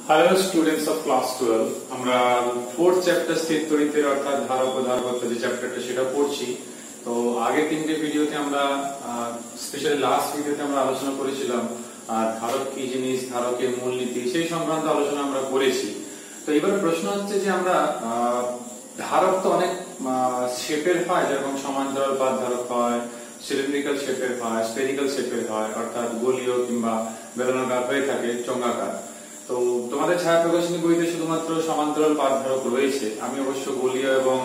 Hello students of class 12 আমরা fourth chapter স্থির তড়িতের অর্থাৎ ধারক ও ধারকত্ব যে চ্যাপ্টারটা সেটা পড়ছি। তো আগে তিনটে ভিডিওতে আমরা স্পেশালি লাস্ট ভিডিওতে আমরা আলোচনা করেছিলাম ধারক কি জিনিস, ধারকের মূলনীতি সেই সংক্রান্ত আলোচনা আমরা করেছি। তো এবার প্রশ্ন হচ্ছে যে আমরা ধারক তো অনেক শেপের হয়, যেরকম সমান্তরাল পাত ধারক হয়, সিলিন্ড্রিক্যাল শেপের হয়, স্ফেরিক্যাল শেপের হয়, অর্থাৎ গোলীয় কিংবা বেলনাকার হয়ে থাকে, চঙ্গাকার। তো তোমাদের ছায়া প্রকাশনী বইতে শুধুমাত্র সমান্তরাল পাত ধারক রয়েছে। আমি অবশ্য গোলীয় এবং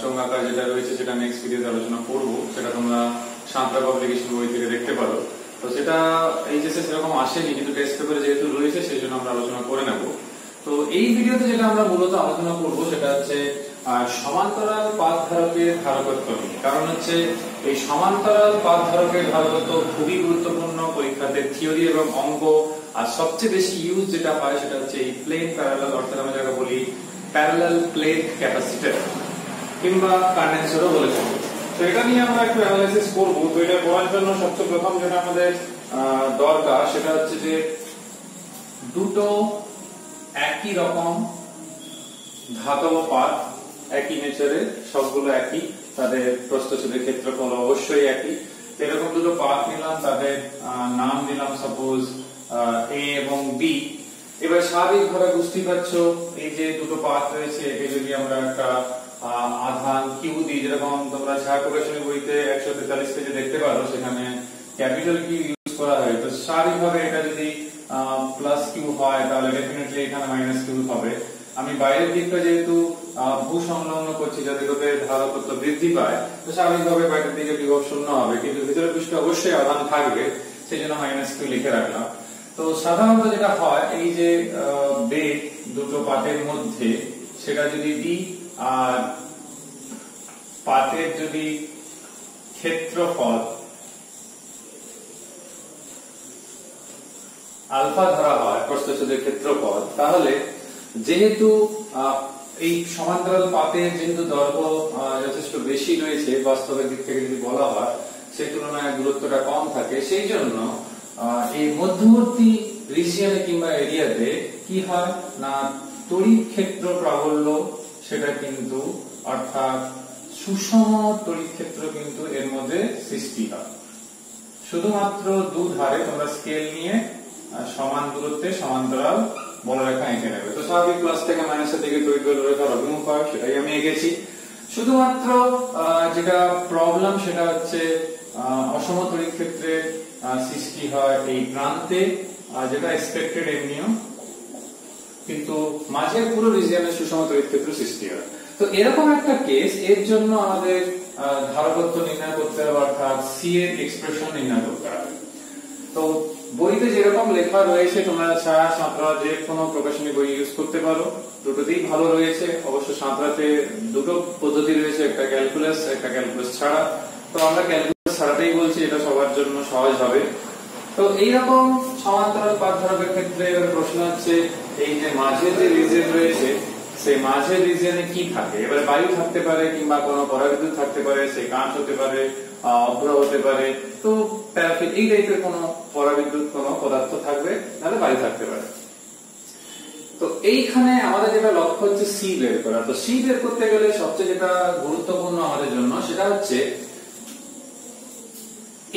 চঙ্গাকার যেটা রয়েছে সেটা নেক্সট ভিডিওতে আলোচনা করব, সেটা তোমরা সাঁতরা পাবলিকেশন বই থেকে দেখতে পারো। তো সেটা এইচএসএ সেরকম আসেনি, কিন্তু টেস্ট পেপারে যেহেতু রয়েছে সেই জন্য আমরা আলোচনা করে নেব। তো এই ভিডিওতে যেটা আমরা মূলত আলোচনা করব সেটা হচ্ছে সমান্তরাল পাত ধারকের ধারকত্ব নিয়ে। কারণ হচ্ছে এই সমান্তরাল পাত ধারকের ধারকত্ব খুবই গুরুত্বপূর্ণ পরীক্ষাতে থিওরি এবং অঙ্ক। আর সবচেয়ে বেশি ইউজ যেটা হয় সেটা হচ্ছে এই প্লেন প্যারালাল, অর্থাৎ আমরা যাকে বলি প্যারালাল প্লেট ক্যাপাসিটর কিংবা কন্ডেন্সারও বলে থাকি। তো এটা নিয়ে আমরা একটু অ্যানালাইসিস করব। তো এটা করার জন্য সবচেয়ে প্রথম যেটা আমাদের দরকার সেটা হচ্ছে যে দুটো একই রকম ধাতব পাত, একই নেচারের, সবগুলো একই, তাদের প্রস্থচ্ছেদের ক্ষেত্রফল অবশ্যই একই। এরকম দুটো পাত নিলাম, তাদের নাম দিলাম সাপোজ এ এবং বি। এবার স্বাভাবিকভাবে বুঝতেই পারছো এই যে দুটো পাত রয়েছে, একে যদি আমরা একটা আধান কিউ দিই, যেরকম তোমরা ছায়া প্রকাশনী বইতে 143 পেজে দেখতে পারো, সেখানে ক্যাপিটাল কিউ ইউজ করা হয়। তো স্বাভাবিকভাবে এটা যদি প্লাস কিউ হয় তাহলে ডেফিনেটলি এখানে মাইনাস কিউ হবে। আমি বাইরের দিকটা যেহেতু ভূ সংলগ্ন করছি যাতে করে ধারকত্ব বৃদ্ধি পায়, তো স্বাভাবিকভাবে বাইরের দিকে বিভব শূন্য হবে, কিন্তু ভিতরের পৃষ্ঠে অবশ্যই আধান থাকবে, সেই জন্য মাইনাস কিউ লিখে রাখলাম। তো সাধারণত যেটা হয় এই যে বেগ দুটো পাতের মধ্যে, সেটা যদি ডি আর পাতের যদি ক্ষেত্রফল আলফা ধরা হয়, প্রস্থচ্ছেদের ক্ষেত্রফল, তাহলে যেহেতু এই সমান্তরাল পাতের যেহেতু দৈর্ঘ্য যথেষ্ট বেশি রয়েছে, বাস্তবের দিক থেকে যদি বলা হয় সেই তুলনায় দূরত্বটা কম থাকে, সেই জন্য এই মধ্যবর্তী রিজিয়নে কিংবা এরিয়াতে কি হয় না তড়িৎ ক্ষেত্র প্রাবল্য সেটা কিন্তু, অর্থাৎ সুষম তড়িৎ ক্ষেত্র কিন্তু এর মধ্যে সৃষ্টি হয়। শুধুমাত্র দুধারে তোমরা স্কেল নিয়ে সমান দূরত্বে সমান্তরাল বলরেখা এঁকে নেবে। তো স্বাভাবিক প্লাস থেকে মাইনাসের দিকে তড়িৎ বলরেখার অভিমুখ হয়, সেটাই আমি এঁকেছি। শুধুমাত্র যেটা প্রবলেম সেটা হচ্ছে অসম তড়িৎ ক্ষেত্রের সৃষ্টি হয় এই প্রান্তে, যেটা এক্সপেক্টেড এমনিও, কিন্তু মাঝের পুরো রিজিয়নে সুষম তড়িৎ ক্ষেত্র সৃষ্টি হয়। তো এরকম একটা কেস, এর জন্য আমাদের ধারকত্ব নির্ণয় করতে হবে, অর্থাৎ সি এর এক্সপ্রেশন নির্ণয় করতে হবে। তো বইতে যেরকম লেখা রয়েছে, তোমরা ছায়া সাঁতরা যে কোনো প্রকাশনী বই ইউজ করতে পারো, দুটোতেই ভালো রয়েছে। অবশ্য সাঁতরাতে দুটো পদ্ধতি রয়েছে, একটা ক্যালকুলাস, একটা ক্যালকুলাস ছাড়া। তো আমরা ক্যালকুলাস ছাড়াটাই বলছি, এটা সবার জন্য সহজ হবে। তো এইরকম সমান্তরাল পাত ধারকের ক্ষেত্রে এবার প্রশ্ন হচ্ছে এই যে মাঝের যে রিজিয়ন রয়েছে, সেই মাঝের রিজিয়নে কি থাকে। এবার বায়ু থাকতে পারে কিংবা কোনো পরাবিদ্যুৎ থাকতে পারে, সেই কাঁচ হতে পারে, অভ্র হতে পারে, তো প্যারাফিন এই টাইপের কোনো পরাবিদ্যুৎ কোনো পদার্থ থাকবে, তাহলে বায়ু থাকতে পারে। তো এইখানে আমাদের যেটা লক্ষ্য হচ্ছে সি বের করা। তো সি বের করতে গেলে সবচেয়ে যেটা গুরুত্বপূর্ণ আমাদের জন্য সেটা হচ্ছে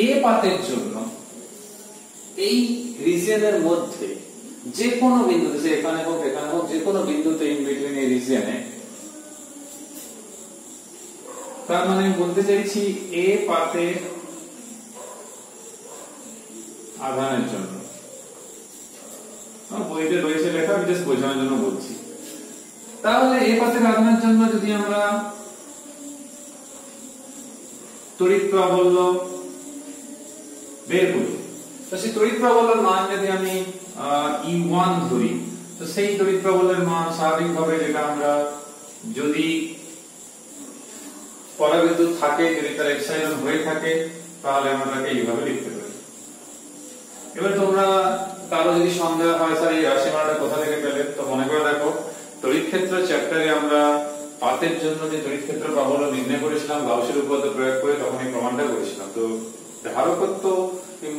এ পাতের জন্য এই রিজিয়নের মধ্যে যে কোনো বিন্দুতে, এখানে হোক এখানে হোক, যে কোনো বিন্দুতে ইন বিটুইন এই রিজিয়নে, তার মানে বলতে চাইছি এ পাতের আধানের জন্য, বইতে রয়েছে লেখা, আমি জাস্ট বোঝানোর জন্য বলছি। তাহলে এ পাতের আধানের জন্য যদি আমরা তড়িৎ প্রাবল্য বের করি, তো সেই তড়িৎ প্রাবল্যের মান যদি আমি E1 ধরি, তো সেই তড়িৎ প্রাবল্যের মান স্বাভাবিকভাবে যেটা আমরা যদি পরাবিদ্যুৎ থাকে, যদি তার এপসাইলন হয়ে থাকে, তাহলে আমরা তাকে এইভাবে লিখতে পারি। এবার তোমরা কারো যদি সন্দেহ হয় স্যার এই রাশিমালাটা কোথা থেকে পেলে, তো মনে করে দেখো তড়িৎ ক্ষেত্র চ্যাপ্টারে আমরা পাতের জন্য যে তড়িৎ ক্ষেত্র প্রাবল্য নির্ণয় করেছিলাম গাউসের উপপাদ্য প্রয়োগ করে, তখন এই প্রমাণটা করেছিলাম। তো ধারকত্ব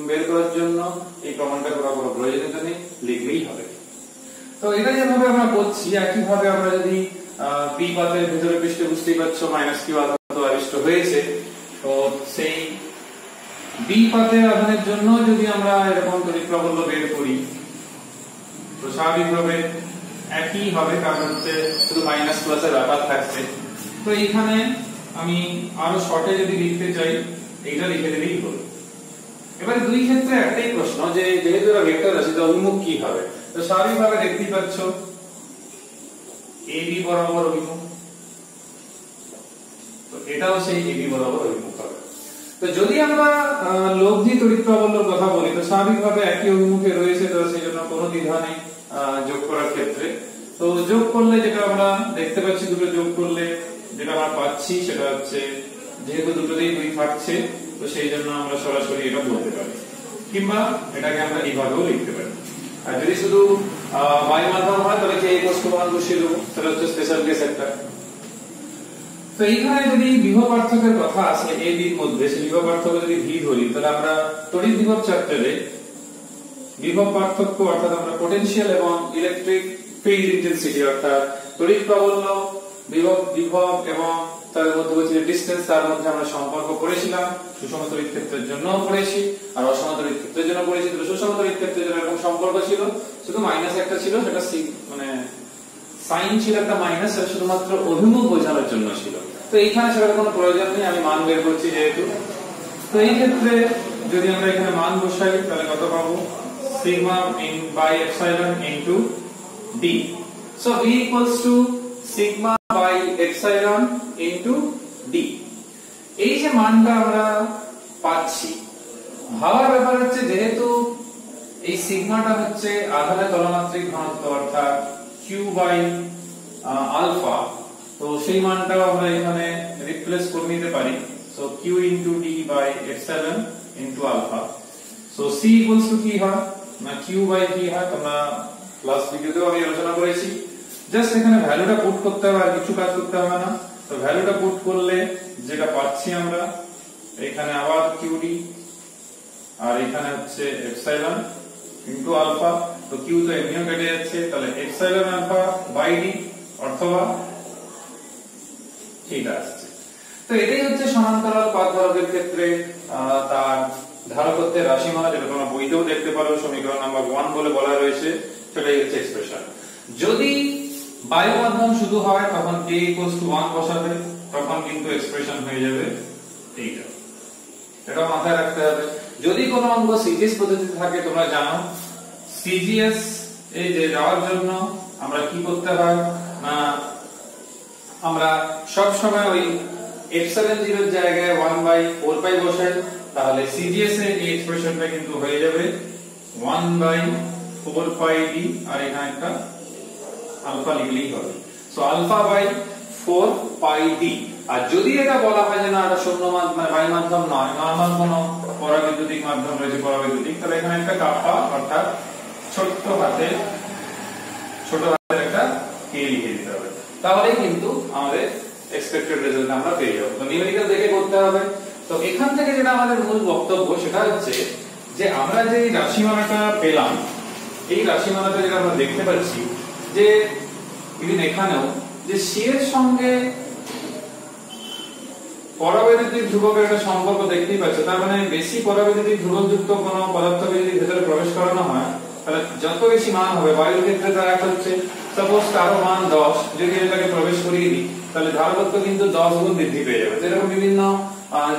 বের করার জন্য এই প্রমাণটা করা কোনো প্রয়োজনীয়তা নেই, লিখলেই হবে। তো এটা যেভাবে আমরা করছি একইভাবে আমরা যদি বি পাতের ভিতরে পৃষ্ঠে বুঝতেই পারছো মাইনাস কিউ আধান আবিষ্ট হয়েছে, তো সেই বি পাতের আধানের জন্য যদি আমরা এরকম তড়িৎ প্রাবল্য বের করি তো স্বাভাবিকভাবে একই হবে, কারণ হচ্ছে শুধু মাইনাস প্লাসের ব্যাপার থাকছে। তো এইখানে আমি আরো শর্টে যদি লিখতে চাই এইটা লিখে দিলেই হলো। এবারে দুই ক্ষেত্রে একটাই প্রশ্ন যে যেহেতু এটা ভেক্টর রাশি তো অভিমুখ কি হবে, তো স্বাভাবিকভাবে দেখতেই পাচ্ছ এবি বরাবর অভিমুখ, তো এটাও সেই এবি বরাবর অভিমুখ হবে। তো যদি আমরা লব্ধি তড়িৎ প্রাবল্যের কথা বলি তো স্বাভাবিকভাবে একই অভিমুখে রয়েছে, তো সেই জন্য কোনো দ্বিধা নেই যোগ করার ক্ষেত্রে। তো যোগ করলে যেটা আমরা দেখতে পাচ্ছি, দুটো যোগ করলে যেটা আমরা পাচ্ছি সেটা হচ্ছে যেহেতু দুটোতেই 2 থাকছে তো সেই জন্য আমরা সরাসরি এটা বলতে পারি, কিংবা এটাকে আমরা এইভাবেও লিখতে পারি। আর যদি শুধু বায়ু মাধ্যম হয় তাহলে কে মান বসিয়ে দেবো, সেটা হচ্ছে স্পেশাল কেস একটা। তো এইখানে যদি বিভব পার্থক্যের কথা আসে এ বির মধ্যে, সেই বিভব পার্থক্য যদি ভি ধরি তাহলে আমরা তড়িৎ বিভব চ্যাপ্টারে বিভব পার্থক্য অর্থাৎ আমরা পটেনশিয়াল এবং ইলেকট্রিক ফিল্ড ইন্টেন্সিটি অর্থাৎ তড়িৎ প্রাবল্য বিভব এবং তার মধ্যে যে ডিসটেন্স তার মধ্যে আমরা সম্পর্ক করেছিলাম। সুষম তড়িৎ ক্ষেত্রের জন্য পড়েছি আর অসম তড়িৎ ক্ষেত্রের জন্য পড়েছি। তো সুষম তড়িৎ ক্ষেত্রের জন্য এরকম সম্পর্ক ছিল, শুধু মাইনাস একটা ছিল, সেটা মানে সাইন ছিল একটা মাইনাস, সেটা শুধুমাত্র অভিমুখ বোঝানোর জন্য ছিল। তো এইখানে সেটার কোনো প্রয়োজন নেই, আমি মান বের করছি যেহেতু। তো এই ক্ষেত্রে যদি আমরা এখানে মান বসাই তাহলে কত পাবো, sigma by epsilon into d. So v equals to sigma by epsilon into d. এই যে মানটা আমরা পাচ্ছি, ভাবার ব্যাপার হচ্ছে যেহেতু এই সিগমাটা হচ্ছে আধানের তলমাত্রিক ঘনত্ব অর্থাৎ q বাই আলফা, তো সেই মানটাও আমরা এখানে রিপ্লেস করে নিতে পারি। So q into d by epsilon into alpha. So c equals to কি হয় না q বাই v হয়, তোমরা ক্লাস ভিডিওতেও আমি আলোচনা করেছি। জাস্ট এখানে ভ্যালুটা পুট করতে হবে, আর কিছু কাজ করতে হবে না। তো ভ্যালুটা পুট করলে যেটা পাচ্ছি আমরা, এখানে আবার qd আর এখানে হচ্ছে এপসাইলন ইনটু আলফা। তো q তো এমনিও কেটে যাচ্ছে, তাহলে এপসাইলন আলফা বাই d অথবা এটা আসছে। তো এটাই হচ্ছে সমান্তরাল পাত ধারকের ক্ষেত্রে তার ধারকত্বের রাশিমালা, যেটা তোমরা বইতেও দেখতে পারো, সমীকরণ নাম্বার 1 বলে বলা রয়েছে, সেটাই হচ্ছে এক্সপ্রেশন। যদি বায়ু মাধ্যম শুধু হয় তখন k 1 বসাবে, তখন কিন্তু এক্সপ্রেশন হয়ে যাবে এইটা। এটা মাথায় রাখতে হবে। যদি কোনো অঙ্ক সিজিএস পদ্ধতিতে থাকে, তোমরা জানো সিজিএস এই যে যাওয়ার জন্য আমরা কি করতে হয় না, আমরা সব সময় ওই এপসাইলন 0 এর জায়গায় 1/4 পাই বসাই, তাহলে সিজিএস এর এই এক্সপ্রেশনটা কিন্তু হয়ে যাবে 1/4 পাই ডি, আর এখানে একটা আলফা লিখলেই হবে। So alpha by 4 pi d. আর যদি এটা বলা হয় যে না এটা শূন্য মানে বায়ু মাধ্যম নয়, নরমাল কোনো পরাবৈদ্যুতিক মাধ্যম রয়েছে পরাবৈদ্যুতিক, তাহলে এখানে একটা কাপ্পা অর্থাৎ ছোট হাতের একটা কে লিখে দিতে হবে, তাহলেই কিন্তু আমাদের এক্সপেক্টেড রেজাল্ট আমরা পেয়ে যাব। তো নিউমেরিক্যাল দেখে করতে হবে। তো এখান থেকে যেটা আমাদের মূল বক্তব্য সেটা হচ্ছে যে আমরা যে রাশিমালাটা পেলাম, এই রাশিমালাটা যেটা আমরা দেখতে পাচ্ছি যে ইভেন এখানেও যে সি এর সঙ্গে পরাবৈদ্যুতিক ধ্রুবকের একটা সম্পর্ক দেখতেই পাচ্ছ। তার মানে বেশি পরাবৈদ্যুতিক ধ্রুবকযুক্ত কোনো পদার্থকে যদি ভেতরে প্রবেশ করানো হয় তাহলে যত বেশি মান হবে, বায়ুর ক্ষেত্রে তার এক হচ্ছে সাপোজ কারো মান 10, যদি এটাকে প্রবেশ করিয়ে দিই তাহলে ধারকত্ব কিন্তু 10 গুণ বৃদ্ধি পেয়ে যাবে। যেরকম বিভিন্ন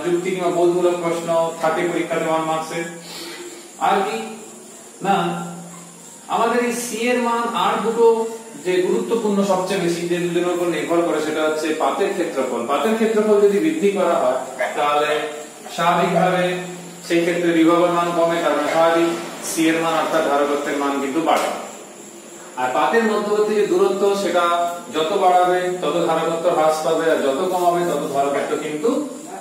যুক্তি কিংবা বোধমূলক প্রশ্ন থাকে পরীক্ষাতে 1 মার্কসে। আর কি না আমাদের এই সি এর মান আর দুটো যে গুরুত্বপূর্ণ সবচেয়ে বেশি যে দুটোর উপর নির্ভর করে সেটা হচ্ছে পাতের ক্ষেত্রফল। পাতের ক্ষেত্রফল যদি বৃদ্ধি করা হয় তাহলে স্বাভাবিকভাবে সেই ক্ষেত্রে বিভবের মান কমে, কারণ স্বাভাবিক সি এর মান অর্থাৎ ধারকত্বের মান কিন্তু বাড়ে। আর পাতের মধ্যবর্তী যে দূরত্ব সেটা যত বাড়াবে তত ধারকত্ব হ্রাস পাবে, আর যত কমাবে তত ধারকত্ব কিন্তু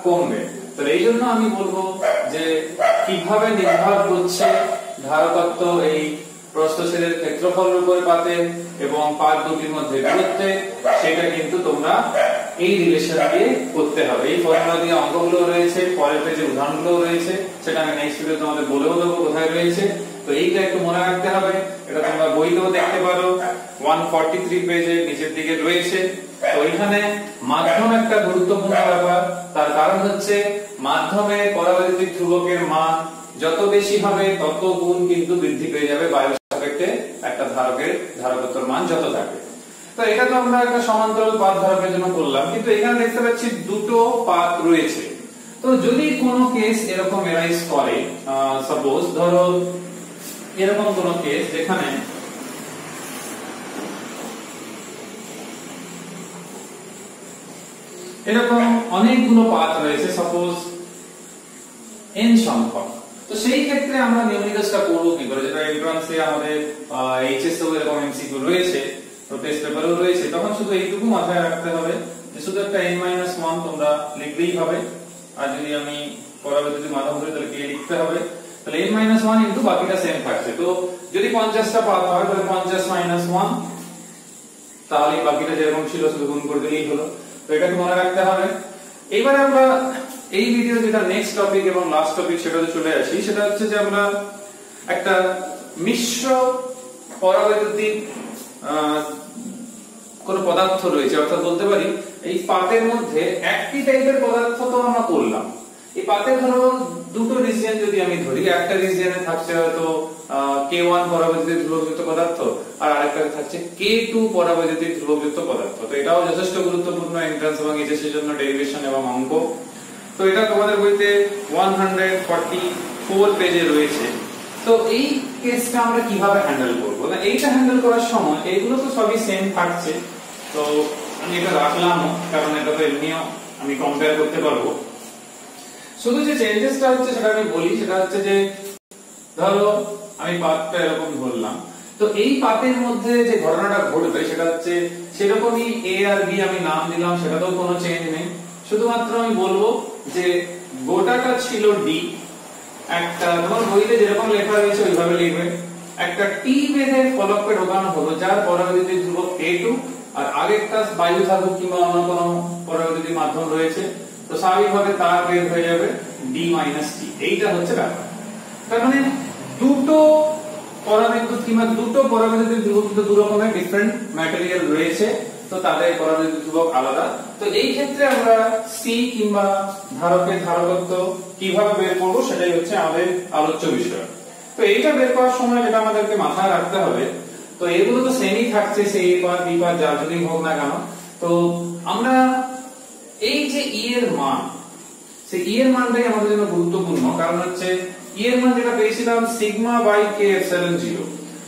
কমবে। তো এই জন্য আমি বলবো যে কিভাবে নির্ভর করছে ধারকত্ব এই প্রস্থচ্ছেদের ক্ষেত্রফলের উপরে পাতের এবং পাত দুটির মধ্যে দূরত্বে, সেটা কিন্তু তোমরা এই রিলেশন দিয়ে করতে হবে। এই ফর্মুলা দিয়ে অঙ্কগুলো রয়েছে, পরের পেজে উদাহরণগুলো রয়েছে, সেটা আমি নেক্সট ভিডিওতে তোমাদের বলেও দেবো কোথায় রয়েছে। তো এইটা একটু মনে রাখতে হবে, এটা তোমরা বইতেও দেখতে পারো 143 পেজে নিচের দিকে রয়েছে। তো এখানে মাধ্যম একটা গুরুত্বপূর্ণ ব্যাপার, তার কারণ হচ্ছে মাধ্যমে পরাবৈদ্যুতিক ধ্রুবকের মান যত বেশি হবে তত গুণ কিন্তু বৃদ্ধি পেয়ে যাবে বায়ুর সাপেক্ষে একটা ধারকের ধারকত্বের মান যত থাকে। তো এটা তো আমরা একটা সমান্তরাল পাত ধারকের জন্য করলাম, কিন্তু এখানে দেখতে পাচ্ছি দুটো পাত রয়েছে। তো যদি কোনো কেস এরকম এরাইজ করে, সাপোজ ধরো এরকম কোনো কেস যেখানে এরকম অনেকগুলো পাত রয়েছে, সাপোজ n সংখ্যক, তো সেই ক্ষেত্রে আমরা নিউমেরিকালসটা করব কি করে, যেটা এন্ট্রান্সে আমাদের এইচএসও এরকম এমসিকিউ রয়েছে, তো টেস্ট পেপারেও রয়েছে, তখন শুধু এইটুকু মাথায় রাখতে হবে যে শুধু একটা n-1 তোমরা লিখলেই হবে। আর যদি আমি পরাবৈদ্যুতিক মাধ্যম ধরি তাহলে কি লিখতে হবে, তাহলে n-1 ইনটু বাকিটা সেম থাকছে। তো যদি 50টা পাত হয় তাহলে 50-1, তাহলে বাকিটা যেরকম ছিল শুধু গুণ করে দিলেই হলো। তো এটাকে মনে রাখতে হবে। এবারে আমরা এই ভিডিও যেটা নেক্সট টপিক এবং লাস্ট টপিক সেটাতে চলে আসি, সেটা হচ্ছে যে আমরা একটা মিশ্র পরাবৈদ্যুতিক কোন পদার্থ রয়েছে, অর্থাৎ বলতে পারি এই পাতের মধ্যে একটি টাইপের পদার্থ তো আমরা করলাম। এই পাতের ধরো দুটো রিজিয়ন যদি আমি ধরি, একটা রিজিয়নে থাকছে হয়তো K1 পরাবৈদ্যুতিক ধ্রুবকযুক্ত পদার্থ আর আরেকটা থাকছে K2 পরাবৈদ্যুতিক ধ্রুবকযুক্ত পদার্থ। তো এটাও যথেষ্ট গুরুত্বপূর্ণ এন্ট্রান্স এবং এইচএস এর জন্য ডেরিভেশন এবং অঙ্ক। তো এটা তোমাদের বইতে 144 পেজে রয়েছে। তো এই কেসটা আমরা কিভাবে হ্যান্ডেল করব, না এইটা হ্যান্ডেল করার সময় এইগুলো তো সবই সেম থাকছে, তো আমি এটা রাখলাম কারণ এটা তো এমনিও আমি কম্পেয়ার করতে পারবো। শুধু যে চেঞ্জেসটা হচ্ছে সেটা আমি বলি, সেটা হচ্ছে যে ধরো আমি পাতটা এরকম ধরলাম, তো এই পাতের মধ্যে যে ঘটনাটা ঘটবে সেটা হচ্ছে সেরকমই এ আর বি আমি নাম দিলাম, সেটাতেও কোনো চেঞ্জ নেই। শুধুমাত্র আমি বলবো যে গোটাটা ছিল ডি, একটা তোমার বইতে যেরকম লেখা রয়েছে ওইভাবে লিখবে, একটা টি বেঁধে ফলককে ঢোকানো হলো যার পরাবৈদ্যুতিক ধ্রুবক K2 আর আগেরটা বায়ু থাকুক কিংবা অন্য কোনো পরাবৈদ্যুতিক মাধ্যম রয়েছে, তো স্বাভাবিকভাবে তার বের হয়ে যাবে D - T। এইটা হচ্ছে ব্যাপার। তার মানে দুটো পরাবিদ্যুৎ কিংবা দুটো পরাবৈদ্যুতিক ধ্রুবক কিন্তু দু রকমের ডিফারেন্ট ম্যাটেরিয়াল রয়েছে, তো তাদের পরাবৈদ্যুতিক ধ্রুবক আলাদা। তো এই ক্ষেত্রে আমরা সি কিংবা ধারকের ধারকত্ব কিভাবে বের করব সেটাই হচ্ছে আমাদের আলোচ্য বিষয়। তো এইটা বের করার সময় যেটা আমাদেরকে মাথায় রাখতে হবে, তো এগুলো তো সেমই থাকছে, সেই এ পার বি পার যা যদি হোক না কেন, তো আমরা এই যে ই এর মান, সেই ই এর মানটাই আমাদের জন্য গুরুত্বপূর্ণ, কারণ হচ্ছে ই এর মান যেটা পেয়েছিলাম সিগমা বাই কে এপসিলন 0।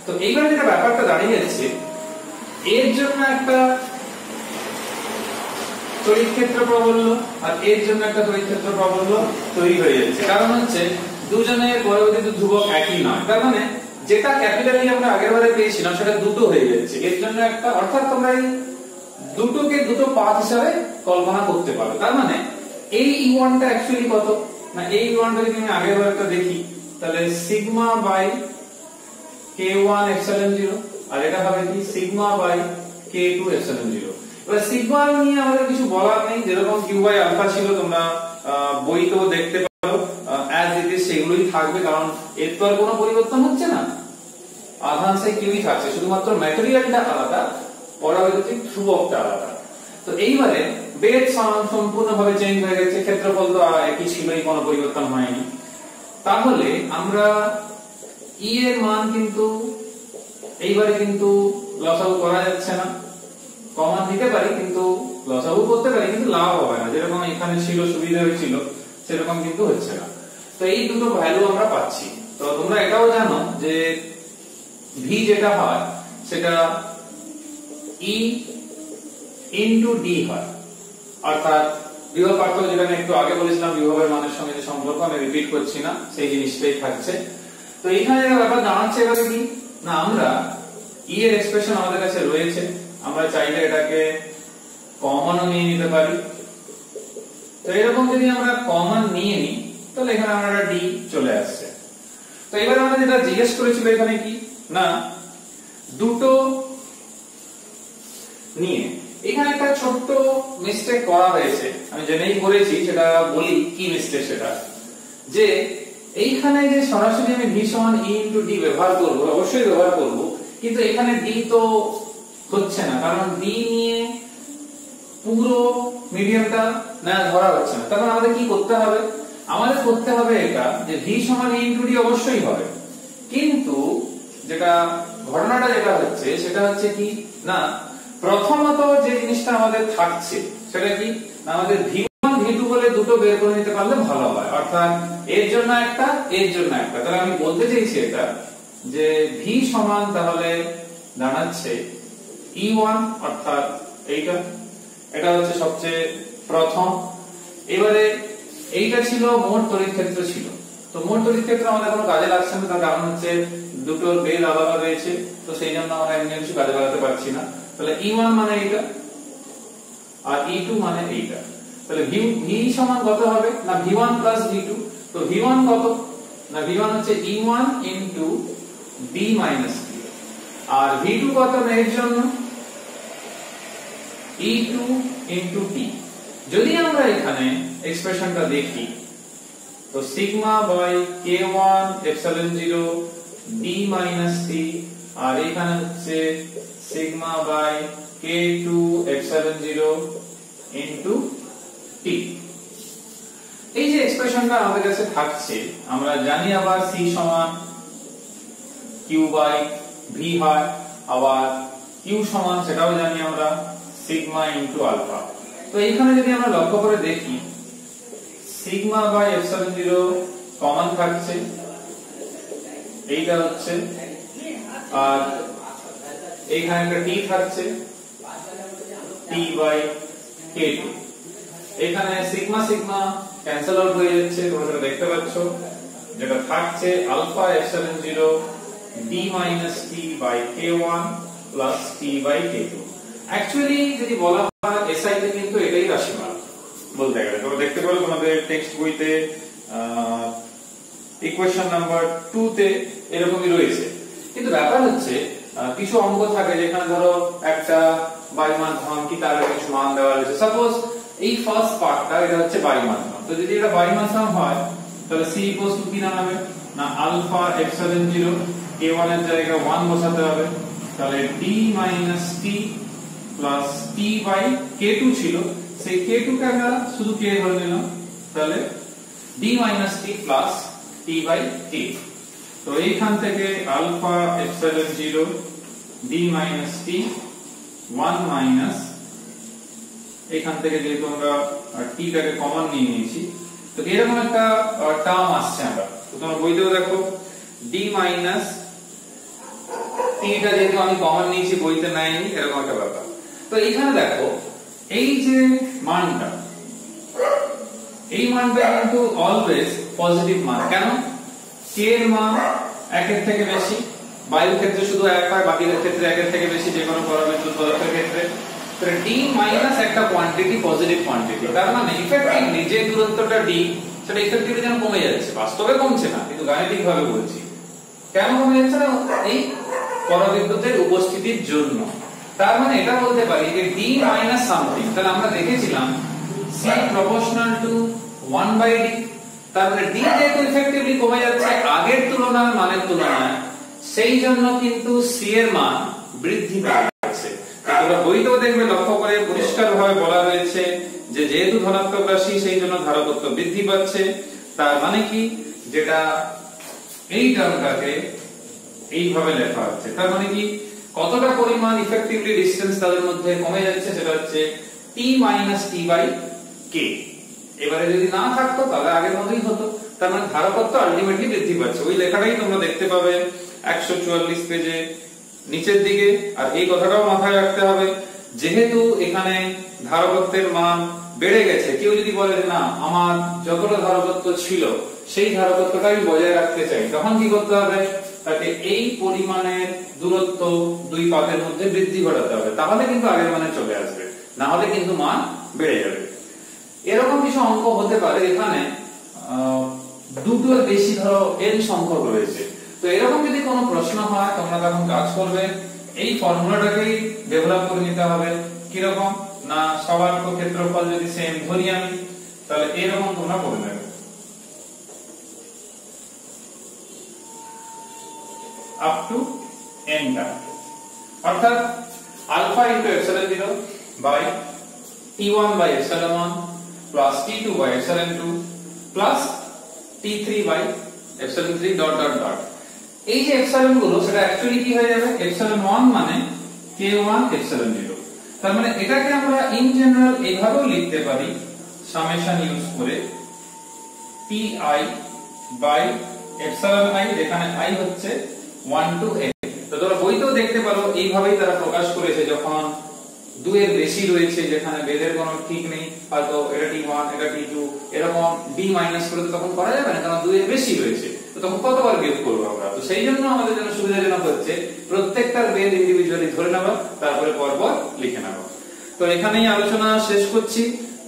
তো এইবার যেটা ব্যাপারটা দাঁড়িয়ে যাচ্ছে, এর জন্য একটা তড়িৎ ক্ষেত্র প্রাবল্য আর এর জন্য একটা তড়িৎ ক্ষেত্র প্রাবল্য তৈরি হয়ে যাচ্ছে, কারণ হচ্ছে দুজনের পরাবৈদ্যুতিক ধ্রুবক একই নয়। তার মানে যেটা ক্যাপিটালি আমরা আগেরবারে পেয়েছিলাম সেটা দুটো হয়ে যাচ্ছে, এর জন্য একটা, অর্থাৎ তোমরা এই দুটোকে দুটো পাত হিসাবে কল্পনা করতে পারো। তার মানে এই E1 টা অ্যাকচুয়ালি কত, না এই E1 টা যদি আমি আগেরবারটা দেখি তাহলে সিগমা বাই K1 এপসিলন 0 আর এটা হবে কি সিগমা বাই K2 এপসিলন 0। এবার সিগমা নিয়ে আমাদের কিছু বলার নেই, যেরকম Q বাই আলফা ছিল তোমরা বইতেও দেখতে পারো অ্যাজ ইট ইজ সেগুলোই থাকবে, কারণ এর তো আর কোনো পরিবর্তন হচ্ছে না, আধাংশে কিউই থাকছে, শুধুমাত্র ম্যাটেরিয়ালটা আলাদা, পরাবৈদ্যুতিক ধ্রুবকটা আলাদা। তো এইবারে বেদ সম্পূর্ণভাবে চেঞ্জ হয়ে গেছে, ক্ষেত্রফল তো একই ছিলই, কোনো পরিবর্তন হয়নি। তাহলে আমরা ই এর মান কিন্তু এইবারে কিন্তু লসাগু করা যাচ্ছে না, কমন দিতে পারি কিন্তু লসাগু করতে পারি কিন্তু লাভ হবে না, যেরকম এখানে ছিল সুবিধা হয়েছিল সেরকম কিন্তু হচ্ছে না। তো এই দুটো ভ্যালু আমরা পাচ্ছি। তো তোমরা এটাও জানো যে ভি যেটা হয় সেটা ই ইনটু ডি হয়, অর্থাৎ বিভব পার্থক্য যেটা আমি একটু আগে বলেছিলাম বিভবের মানের সঙ্গে যে সম্পর্ক, আমি রিপিট করছি না, সেই জিনিসটাই থাকছে। তো এখানে যেটা ব্যাপার দাঁড়াচ্ছে এবারে কি, না আমরা ই এর এক্সপ্রেশন আমাদের কাছে রয়েছে, আমরা চাইলে এটাকে কমনও নিয়ে নিতে পারি। তো এরকম যদি আমরা কমন নিয়ে নিই তাহলে এখানে আমরা ডি চলে আসছে। তো এবার আমরা যেটা জিজ্ঞেস করেছিল এখানে কি, না দুটো নিয়ে এখানে একটা ছোট্ট মিস্টেক করা হয়েছে, আমি জেনেই করেছি, সেটা বলি কি মিস্টেক, সেটা যে এইখানে যে সরাসরি আমি v সমান e ইনটু d ব্যবহার করব, অবশ্যই ব্যবহার করব, কিন্তু এখানে d তো হচ্ছে না, কারণ d নিয়ে পুরো মিডিয়ামটা না ধরা হচ্ছে না। তখন আমাদের কি করতে হবে? আমাদের করতে হবে এটা যে v সমান e ইনটু d অবশ্যই হবে, কিন্তু যেটা ঘটনাটা যেটা হচ্ছে সেটা হচ্ছে কি না, প্রথমত যে জিনিসটা আমাদের থাকছে সেটা কি না, আমাদের v1 v2 বলে দুটো বের করে নিতে পারলে ভালো হয়, অর্থাৎ এর জন্য একটা এর জন্য একটা। তাহলে আমি বলতে চাইছি এটা যে v সমান তাহলে দাঁড়াচ্ছে e1 অর্থাৎ এইটা, এটা হচ্ছে সবচেয়ে প্রথম। এবারে এইটা ছিল মোট তড়িৎ ক্ষেত্র ছিল, তো মোট তড়িৎ ক্ষেত্র আমাদের কোনো কাজে লাগছে না, তার কারণ হচ্ছে দুটোর বেদ আলাদা রয়েছে, তো সেই জন্য আমরা এমনি কিছু কাজে লাগাতে পারছি না। তাহলে e1 মানে এইটা আর e2 মানে এইটা। তাহলে v সমান কত হবে না v1 প্লাস v2। তো v1 কত না, v1 হচ্ছে e1 into d minus d, আর v2 কত না এর জন্য e2 ইনটু t। যদি আমরা এখানে এক্সপ্রেশনটা দেখি তো sigma by k1 epsilon 0 d minus t, আর এখানে হচ্ছে sigma by k2 epsilon 0 into t। এই যে এক্সপ্রেশনটা আমাদের কাছে থাকছে, আমরা জানি আবার c সমান q বাই v হয়, আবার q সমান সেটাও জানি আমরা সিগমা ইনটু আলফা। তো এইখানে যদি আমরা লক্ষ্য করে দেখি সিগমা বাই এপসিলন 0 কমন থাকছে, এইটা হচ্ছে, আর এইখানে একটা t থাকছে t বাই k2। এখানে সিগমা সিগমা ক্যান্সেল আউট হয়ে যাচ্ছে, তোমরা সেটা দেখতে পাচ্ছ, যেটা থাকছে alpha epsilon 0 d minus t by k1 plus t by k2। Actually যদি বলা হয় এসআই তে কিন্তু এটাই রাশিমালা বলতে গেলে। তোমরা দেখতে পারো তোমাদের টেক্সট বইতে ইকুয়েশন নাম্বার 2 তে এরকমই রয়েছে, কিন্তু ব্যাপার হচ্ছে কিছু অঙ্ক থাকে যেখানে ধরো একটা বায়ু মাধ্যম কি তার কিছু মান দেওয়া রয়েছে, সাপোজ এই ফার্স্ট পার্টটা এটা হচ্ছে বায়ু মাধ্যম। তো যদি এটা বায়ু মাধ্যম হয় তাহলে c ইকুয়ালস টু কি দাঁড়াবে না আলফা এপসিলন 0 k1 এর জায়গায় 1 বসাতে হবে, তাহলে d minus t plus t by k2 ছিল, সেই k2 কে আমরা শুধু k ধরে নিলাম, তাহলে d minus t plus t by k। তো এইখান থেকে alpha epsilon 0 d minus t 1 minus, এখান থেকে যেহেতু আমরা t টাকে কমন নিয়ে নিয়েছি, তো এরকম একটা টার্ম আসছে। আমরা তো তোমরা বইতেও দেখো d মাইনাস t টা যেহেতু আমি কমন নিয়েছি বইতে নেয়নি, এরকম একটা ব্যাপার। তো এখানে দেখো এই যে মানটা, এই মানটা কিন্তু অলওয়েজ পজিটিভ মান। কেন? k এর মান 1 এর থেকে বেশি, বায়ুর ক্ষেত্রে শুধু 1 হয়, বাকিদের ক্ষেত্রে 1 এর থেকে বেশি যে কোনো পরমাণু পদার্থের ক্ষেত্রে। তো d মাইনাস একটা কোয়ান্টিটি পজিটিভ কোয়ান্টিটি, তার মানে ইফেক্টিভলি যে দূরত্বটা d সেটা ইফেক্টিভলি যেন কমে যাচ্ছে, বাস্তবে কমছে না কিন্তু গাণিতিক ভাবে বলছি। কেন কমে যাচ্ছে না? এই পরাবিদ্যুতের উপস্থিতির জন্য। তার মানে এটা বলতে পারি যে d মাইনাস সামথিং, তাহলে আমরা দেখেছিলাম c প্রপোর্শনাল টু 1/d, তার মানে d যেহেতু ইফেক্টিভলি কমে যাচ্ছে আগের তুলনায় মানের তুলনায়, সেই জন্য কিন্তু c এর মান বৃদ্ধি পাচ্ছে। তোমরা বইতেও দেখবে লক্ষ্য করে পরিষ্কারভাবে বলা রয়েছে যে যেহেতু ধনাত্মক রাশি সেই জন্য ধারকত্ব বৃদ্ধি পাচ্ছে। তার মানে কি, যেটা এই টার্মটাকে এইভাবে লেখা হচ্ছে, তার মানে কি কতটা পরিমাণ ইফেক্টিভলি ডিসটেন্স তাদের মধ্যে কমে যাচ্ছে, সেটা হচ্ছে t minus t by k। এবারে যদি না থাকতো তাহলে আগের মতোই হতো, তার মানে ধারকত্ব আলটিমেটলি বৃদ্ধি পাচ্ছে। ওই লেখাটাই তোমরা দেখতে পাবে 144 পেজে নিচের দিকে। আর এই কথাটাও মাথায় রাখতে হবে, যেহেতু এখানে ধারকত্বের মান বেড়ে গেছে, কেউ যদি বলে না আমার যতটা ধারকত্ব ছিল সেই ধারকত্বটাই বজায় রাখতে চাই, তখন কি করতে হবে, তাকে এই পরিমাণের দূরত্ব দুই পাতের মধ্যে বৃদ্ধি ঘটাতে হবে, তাহলে কিন্তু আগের মানে চলে আসবে, না হলে কিন্তু মান বেড়ে যাবে। এরকম কিছু অঙ্ক হতে পারে এখানে দুটোর বেশি ধরো n সংখ্যক রয়েছে। তো এরকম যদি কোনো প্রশ্ন হয় তোমরা তখন কাজ করবে এই ফর্মুলাটাকেই ডেভেলপ করে নিতে হবে। কিরকম না, সবার ক্ষেত্রফল যদি সেম ধরি আমি, তাহলে এরকম তোমরা করে নেবে। আপ টু n টার্ম, অর্থাৎ alpha into epsilon 0 by t1 by epsilon 1 plus t2 by epsilon 2 plus t3 by epsilon 3 dot dot dot. এই যে এপসিলন গুলো সেটা অ্যাকচুয়ালি কি হয়ে যাবে, এপসিলন 1 মানে k1 এপসিলন 0। তার মানে এটাকে আমরা ইন জেনারেল এইভাবেও লিখতে পারি সামেশন ইউজ করে pi বাই এপসিলন i, যেখানে i হচ্ছে 1 টু n। তো তোমরা বইতেও দেখতে পারো এইভাবেই তারা প্রকাশ করেছে, যখন 2 এর বেশি রয়েছে, যেখানে বেদের কোনো ঠিক নেই, হয়তো এটা t1 এটা t2 এরকম d মাইনাস করে তো তখন করা যাবে না, কারণ 2 এর বেশি রয়েছে, তো তখন কতবার বিয়োগ করব আমরা। তো সেই জন্য আমাদের জন্য সুবিধাজনক হচ্ছে প্রত্যেকটার বেদ ইন্ডিভিজুয়ালি ধরে নেওয়া, তারপরে পরপর লিখে নেওয়া। তো এখানেই আলোচনা শেষ করছি,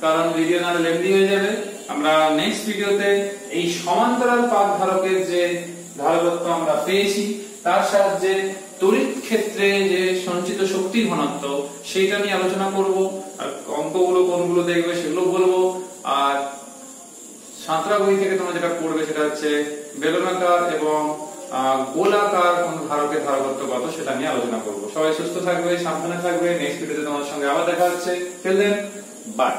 কারণ ভিডিও না লেন্দি হয়ে যাবে। আমরা নেক্সট ভিডিওতে এই সমান্তরাল পাক ধারকের যে ধারকত্ব আমরা পেয়েছি তার সাহায্যে তড়িৎ ক্ষেত্রে যে সঞ্চিত শক্তির ঘনত্ব সেইটা নিয়ে আলোচনা করব, আর অঙ্কগুলো কোনগুলো দেখবে সেগুলো বলবো। আর সাঁতরা বই থেকে তোমরা যেটা পড়বে সেটা হচ্ছে বেলনাকার এবং গোলাকার কোন ধারকের ধারকত্ব কত সেটা নিয়ে আলোচনা করব। সবাই সুস্থ থাকবে, সাবধানে থাকবে। নেক্সট ভিডিওতে তোমাদের সঙ্গে আবার দেখা হচ্ছে। Till then, by.